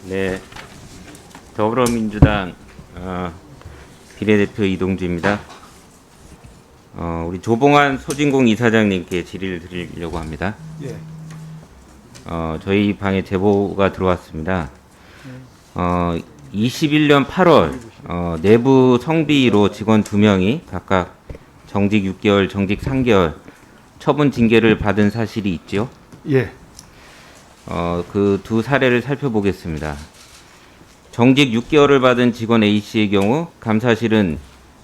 네, 더불어민주당 비례대표 이동주입니다. 우리 조봉환 소진공 이사장님께 질의를 드리려고 합니다. 예. 저희 방에 제보가 들어왔습니다. 21년 8월 내부 성비로 직원 2명이 각각 정직 6개월, 정직 3개월 처분 징계를 받은 사실이 있죠. 예. 그 두 사례를 살펴보겠습니다. 정직 6개월을 받은 직원 A씨의 경우 감사실은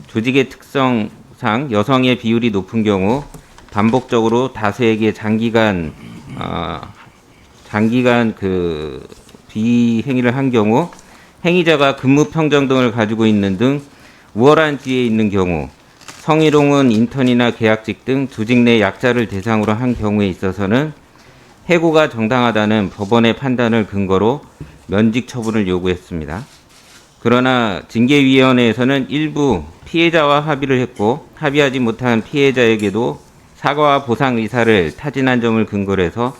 조직의 특성상 여성의 비율이 높은 경우 반복적으로 다수에게 장기간 그 비행위를 한 경우 행위자가 근무 평정 등을 가지고 있는 등 우월한 지위에 있는 경우 성희롱은 인턴이나 계약직 등 조직 내 약자를 대상으로 한 경우에 있어서는 해고가 정당하다는 법원의 판단을 근거로 면직 처분을 요구했습니다. 그러나 징계위원회에서는 일부 피해자와 합의를 했고 합의하지 못한 피해자에게도 사과와 보상 의사를 타진한 점을 근거로 해서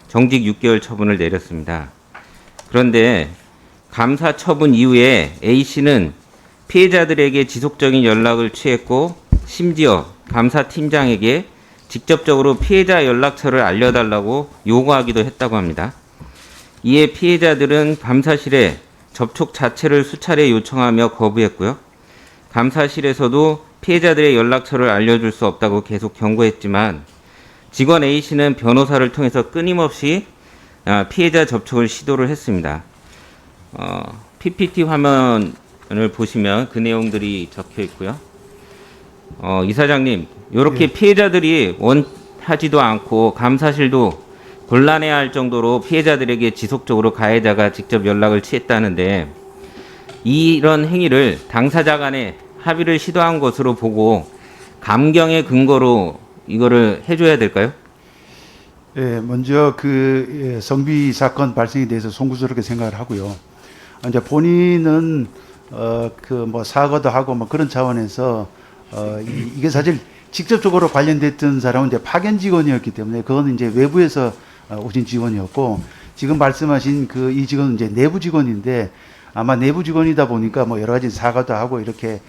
정직 6개월 처분을 내렸습니다. 그런데 감사 처분 이후에 A씨는 피해자들에게 지속적인 연락을 취했고 심지어 감사팀장에게 직접적으로 피해자 연락처를 알려달라고 요구하기도 했다고 합니다. 이에 피해자들은 감사실에 접촉 자체를 수차례 요청하며 거부했고요. 감사실에서도 피해자들의 연락처를 알려줄 수 없다고 계속 경고했지만 직원 A씨는 변호사를 통해서 끊임없이 피해자 접촉을 시도를 했습니다. PPT 화면을 보시면 그 내용들이 적혀 있고요. 이사장님, 이렇게 피해자들이 원하지도 않고 감사실도 곤란해할 정도로 피해자들에게 지속적으로 가해자가 직접 연락을 취했다는데 이런 행위를 당사자 간에 합의를 시도한 것으로 보고 감경의 근거로 이거를 해줘야 될까요? 예, 먼저 성비 사건 발생에 대해서 송구스럽게 생각을 하고요. 이제 본인은 사과도 하고 그런 차원에서 이게 사실 직접적으로 관련됐던 사람은 이제 파견 직원이었기 때문에 그건 이제 외부에서 오신 직원이었고 지금 말씀하신 이 직원은 이제 내부 직원인데 아마 내부 직원이다 보니까 여러 가지 사과도 하고 이렇게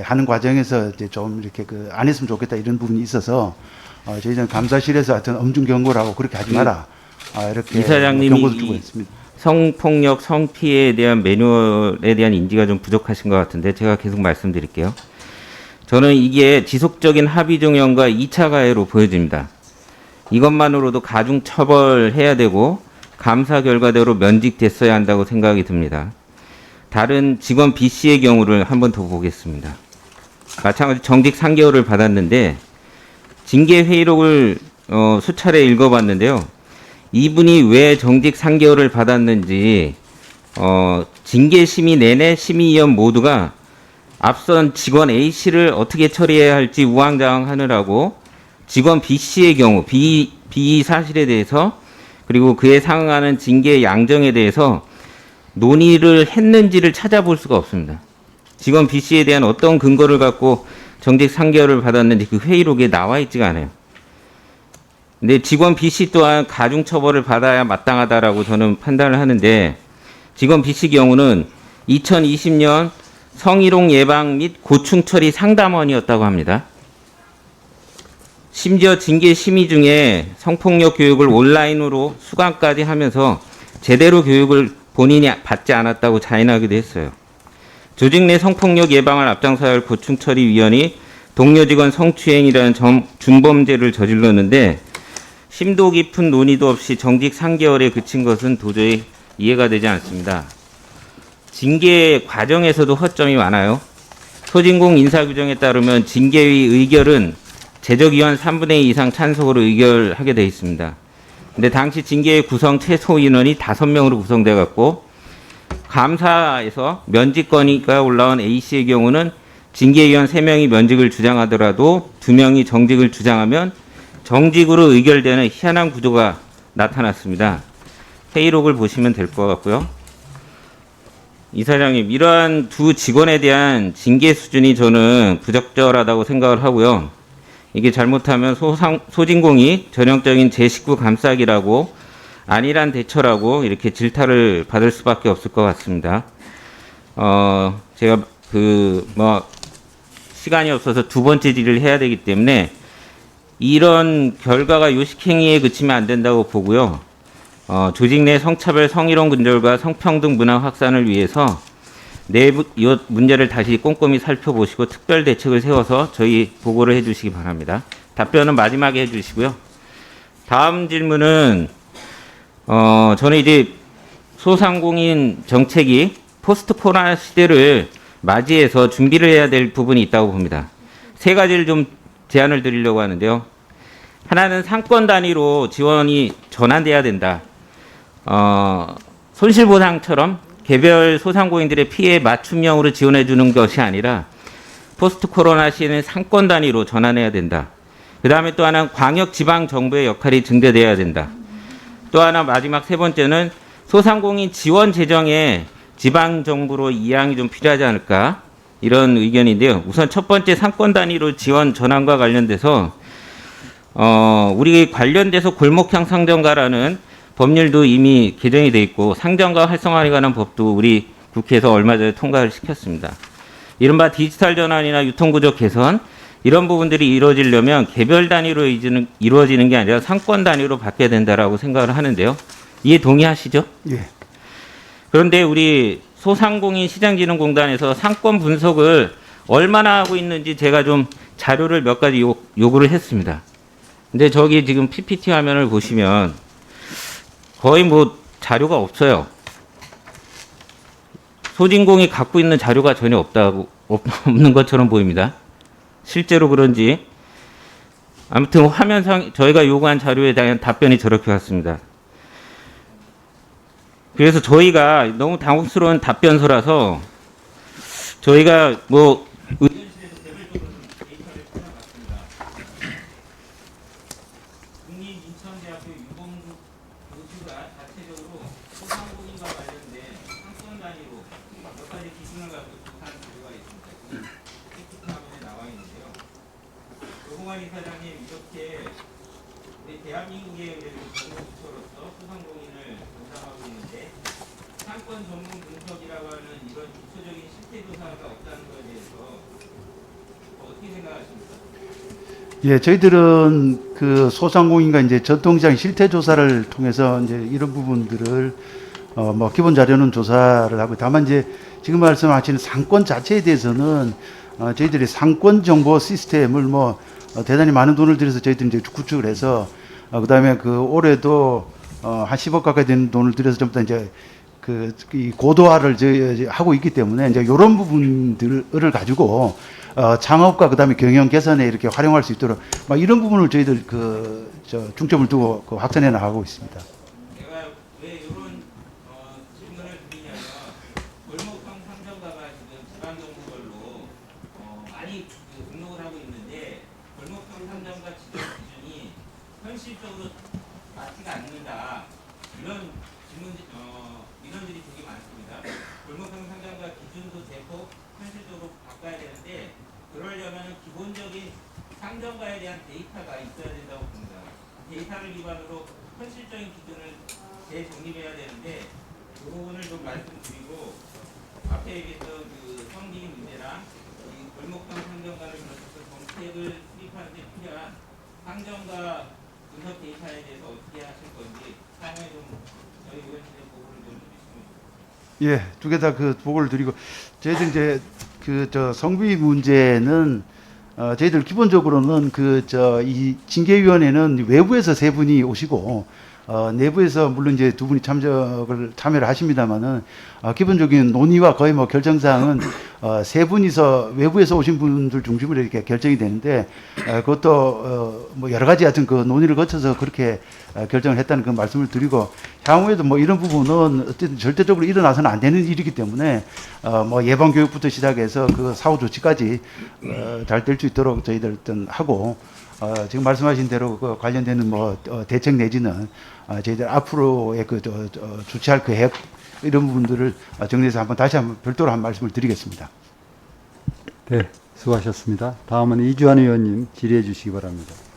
하는 과정에서 이제 좀 이렇게 안 했으면 좋겠다 이런 부분이 있어서 저희는 감사실에서 하여튼 엄중 경고를 하고 그렇게 하지 마라 이렇게 경고도 주고 있습니다. 성폭력, 성피해에 대한 매뉴얼에 대한 인지가 좀 부족하신 것 같은데 제가 계속 말씀드릴게요. 저는 이게 지속적인 합의 종용과 2차 가해로 보여집니다. 이것만으로도 가중 처벌해야 되고 감사 결과대로 면직됐어야 한다고 생각이 듭니다. 다른 직원 B씨의 경우를 한 번 더 보겠습니다. 마찬가지 정직 3개월을 받았는데 징계 회의록을 수차례 읽어봤는데요. 이분이 왜 정직 3개월을 받았는지 징계 심의 내내 심의위원 모두가 앞선 직원 A씨를 어떻게 처리해야 할지 우왕좌왕하느라고 직원 B씨의 경우 B 사실에 대해서 그리고 그에 상응하는 징계 양정에 대해서 논의를 했는지를 찾아볼 수가 없습니다. 직원 B씨에 대한 어떤 근거를 갖고 정직 3개월을 받았는지 그 회의록에 나와 있지가 않아요. 근데 직원 B씨 또한 가중처벌을 받아야 마땅하다라고 저는 판단을 하는데 직원 B씨 경우는 2020년 성희롱 예방 및 고충 처리 상담원이었다고 합니다. 심지어 징계 심의 중에 성폭력 교육을 온라인으로 수강까지 하면서 제대로 교육을 본인이 받지 않았다고 자인하기도 했어요. 조직 내 성폭력 예방을 앞장서야 할 고충처리위원이 동료 직원 성추행이라는 중범죄를 저질렀는데 심도 깊은 논의도 없이 정직 3개월에 그친 것은 도저히 이해가 되지 않습니다. 징계 과정에서도 허점이 많아요. 소진공 인사규정에 따르면 징계위 의결은 제적위원 3분의 2 이상 찬성으로 의결하게 되어 있습니다. 근데 당시 징계위 구성 최소 인원이 5명으로 구성돼 갖고 감사에서 면직건의가 올라온 A씨의 경우는 징계위원 3명이 면직을 주장하더라도 2명이 정직을 주장하면 정직으로 의결되는 희한한 구조가 나타났습니다. 회의록을 보시면 될 것 같고요. 이사장님, 이러한 두 직원에 대한 징계 수준이 저는 부적절하다고 생각을 하고요. 이게 잘못하면 소진공이 전형적인 제19 감싸기라고 안일한 대처라고 이렇게 질타를 받을 수밖에 없을 것 같습니다. 제가 시간이 없어서 두 번째 질의를 해야 되기 때문에 이런 결과가 요식행위에 그치면 안 된다고 보고요. 조직 내 성차별, 성희롱 근절과 성평등 문화 확산을 위해서 내부 이 문제를 다시 꼼꼼히 살펴보시고 특별 대책을 세워서 저희 보고를 해주시기 바랍니다. 답변은 마지막에 해주시고요. 다음 질문은 저는 이제 소상공인 정책이 포스트 코로나 시대를 맞이해서 준비를 해야 될 부분이 있다고 봅니다. 세 가지를 좀 제안을 드리려고 하는데요. 하나는 상권 단위로 지원이 전환돼야 된다. 손실보상처럼 개별 소상공인들의 피해 맞춤형으로 지원해 주는 것이 아니라 포스트 코로나 시에는 상권 단위로 전환해야 된다. 그 다음에 또 하나는 광역 지방 정부의 역할이 증대돼야 된다. 또 하나 마지막 세 번째는 소상공인 지원 재정에 지방 정부로 이양이 좀 필요하지 않을까 이런 의견인데요. 우선 첫 번째 상권 단위로 지원 전환과 관련돼서 우리 관련돼서 골목형 상점가라는 법률도 이미 개정이 돼 있고 상점가 활성화에 관한 법도 우리 국회에서 얼마 전에 통과를 시켰습니다. 이른바 디지털 전환이나 유통구조 개선 이런 부분들이 이루어지려면 개별 단위로 이루어지는 게 아니라 상권 단위로 바뀌어야 된다라고 생각을 하는데요. 이해 동의하시죠? 예. 그런데 우리 소상공인 시장진흥공단에서 상권 분석을 얼마나 하고 있는지 제가 좀 자료를 몇 가지 요구를 했습니다. 근데 저기 지금 PPT 화면을 보시면 거의 자료가 없어요. 소진공이 갖고 있는 자료가 전혀 없는 것처럼 보입니다. 실제로 그런지. 아무튼 화면상 저희가 요구한 자료에 대한 답변이 저렇게 왔습니다. 그래서 저희가 너무 당혹스러운 답변서라서 저희가 의견실에서 개별적으로 데이터를 찾아봤습니다. 국립인천대학교 유봉국 교수가 자체적으로 소상공인과 관련된 상권 단위로 몇 가지 기준을 가지고 조사한 자료가 있습니다. PPT 화면에 나와 있는데요. 조홍환 이사장님 이렇게 우리 대한민국의 정부부처로서 소상공인을 담당하고 있는데 상권 전문 분석이라고 하는 이런 기초적인 실태 조사가 없다는 것에 대해서 어떻게 생각하십니까? 예, 저희들은 그 소상공인과 이제 전통시장 실태 조사를 통해서 이제 이런 부분들을 기본 자료는 조사를 하고 다만 이제 지금 말씀하시는 상권 자체에 대해서는 저희들이 상권 정보 시스템을 대단히 많은 돈을 들여서 저희들이 이제 구축을 해서 그다음에 그 올해도 한 10억 가까이 되는 돈을 들여서 전부 다 이제 이 고도화를 하고 있기 때문에 이제 이런 부분들을 가지고 창업과 그다음에 경영 개선에 이렇게 활용할 수 있도록 이런 부분을 저희들 중점을 두고 확산해 나가고 있습니다. 제가 왜 이런 질문을 드리냐면 골목형 상점가가 지금 지방정부별로 많이 등록을 하고 있는데 골목형 상점가 지정 기준이 현실적으로 맞지가 않는다 이런 민원들이 되게 많습니다. 골목형 상점가 기준도 대폭 현실적으로 바꿔야 되는데 그러려면 기본적인 상점가에 대한 데이터가 있어야 된다고 봅니다. 데이터를 기반으로 현실적인 기준을 재정립해야 되는데 그 부분을 좀 말씀드리고 앞에 얘기했던 그 성비 문제랑 이 골목형 상점가를 비롯해서 정책을 수립하는 데 필요한 상점가 분석 데이터에 대해서 어떻게 하실 건지 사용에 좀 저희 의원실에 보고를 좀 해주시면 좋겠습니다. 예, 두 개 다 그 보고를 드리고 저희들 이제 성비 문제는 저희들 기본적으로는 이 징계위원회는 외부에서 세 분이 오시고 내부에서 물론 이제 두 분이 참여를 하십니다만은 기본적인 논의와 거의 결정사항은 세 분이서 외부에서 오신 분들 중심으로 이렇게 결정이 되는데 그것도 여러 가지 하여튼 그 논의를 거쳐서 그렇게 결정을 했다는 그 말씀을 드리고 향후에도 이런 부분은 어쨌든 절대적으로 일어나서는 안 되는 일이기 때문에 예방 교육부터 시작해서 그 사후 조치까지 잘 될 수 있도록 저희들 어떤 하고 지금 말씀하신 대로 그 관련되는 대책 내지는 저희들 앞으로의 조치할 계획 이런 부분들을 정리해서 다시 한번 별도로 한 말씀을 드리겠습니다. 네, 수고하셨습니다. 다음은 이주환 의원님 질의해 주시기 바랍니다.